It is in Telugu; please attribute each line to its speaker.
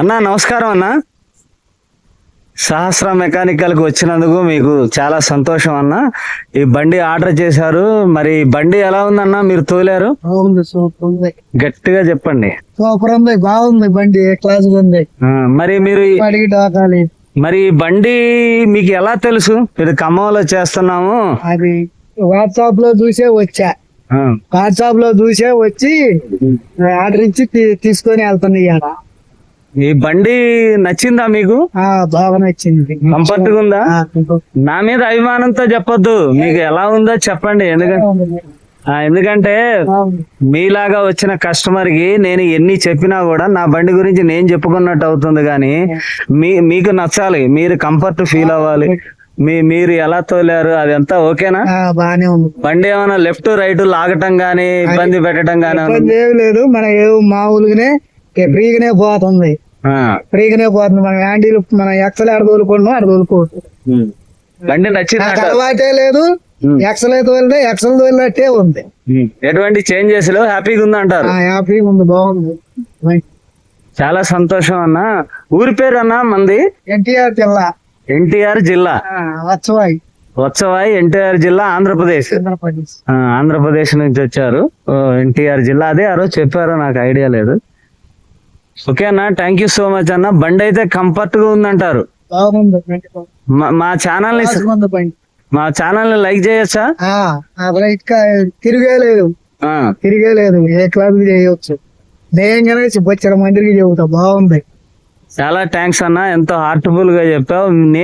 Speaker 1: అన్నా నమస్కారం అన్న. సహస్ర మెకానికల్కి వచ్చినందుకు మీకు చాలా సంతోషం అన్న. ఈ బండి ఆర్డర్ చేశారు, మరి బండి ఎలా ఉందన్న? మీరు తోలారు?
Speaker 2: బాగుంది, సూపర్ ఉంది.
Speaker 1: గట్టిగా చెప్పండి.
Speaker 2: సూపర్ ఉంది, బాగుంది బండి, ఏ క్లాస్ ఉంది.
Speaker 1: మరి మీరు
Speaker 2: అడిగి డాకాలి.
Speaker 1: మరి ఈ బండి మీకు ఎలా తెలుసు? ఇది ఖమ్మంలో చేస్తున్నాము.
Speaker 2: అది వాట్సాప్ లో చూసే వచ్చా.
Speaker 1: ఆ,
Speaker 2: వాట్సాప్ లో చూసే వచ్చి ఆర్డర్ ఇచ్చి తీసుకొని వెళ్తాను ఇవాళ.
Speaker 1: ఈ బండి నచ్చిందా మీకు?
Speaker 2: బాగా నచ్చింది.
Speaker 1: కంఫర్ట్ గా ఉందా? నా మీద అభిమానంతో చెప్పొద్దు, మీకు ఎలా ఉందో చెప్పండి. ఎందుకంటే మీలాగా వచ్చిన కస్టమర్ కి నేను ఎన్ని చెప్పినా కూడా నా బండి గురించి నేను చెప్పుకున్నట్టు అవుతుంది, కానీ మీకు నచ్చాలి, మీరు కంఫర్ట్ ఫీల్ అవ్వాలి. మీరు ఎలా తోలారు అదంతా ఓకేనా?
Speaker 2: బానే ఉంది.
Speaker 1: బండి ఏమైనా లెఫ్ట్ రైట్ లాగటం గానీ ఇబ్బంది పెట్టడం గానీ?
Speaker 2: ఏం లేదు, మన మామూలుగానే ఫ్రీగానే పోతుంది. ఫ్రీగానే పోతుంది. మన హ్యాండిల్ మన ఎక్సల్ ఆడదోలుకున్నాం, ఆడదోలుకోవచ్చు.
Speaker 1: బండి నచ్చింది?
Speaker 2: అలవాటే లేదు. ఎక్సల్ తోలితే ఎక్సల్ తోలినట్టే ఉంది.
Speaker 1: ఎటువంటి చేంజెస్ లేవు, హ్యాపీగా ఉంది అంటారు?
Speaker 2: హ్యాపీగా ఉంది, బాగుంది.
Speaker 1: చాలా సంతోషం అన్న. ఊరి పేరు అన్న మంది?
Speaker 2: ఎన్టీఆర్ జిల్లా.
Speaker 1: ఎన్టీఆర్ జిల్లా,
Speaker 2: వచ్చవాయి.
Speaker 1: వచ్చవాయి, ఎన్టీఆర్ జిల్లా, ఆంధ్రప్రదేశ్. ఆంధ్రప్రదేశ్ నుంచి వచ్చారు. ఎన్టీఆర్ జిల్లా, అదే ఆ రోజు చెప్పారు, నాకు ఐడియా లేదు. ఓకే అన్న, థ్యాంక్ యూ సో మచ్ అన్న. బండి అయితే కంఫర్ట్ గా ఉందంటారు. మా ఛానల్ ని లైక్ చేయొచ్చా?
Speaker 2: తిరిగేలేదు, తిరిగేలేదు. ఏ క్లాస్ చేయవచ్చు. నేయంగానే వచ్చారు మందిరికి చెబుతా. బాగుంది.
Speaker 1: చాలా థ్యాంక్స్ అన్న, ఎంతో హార్ట్ఫుల్ గా చెప్పావు.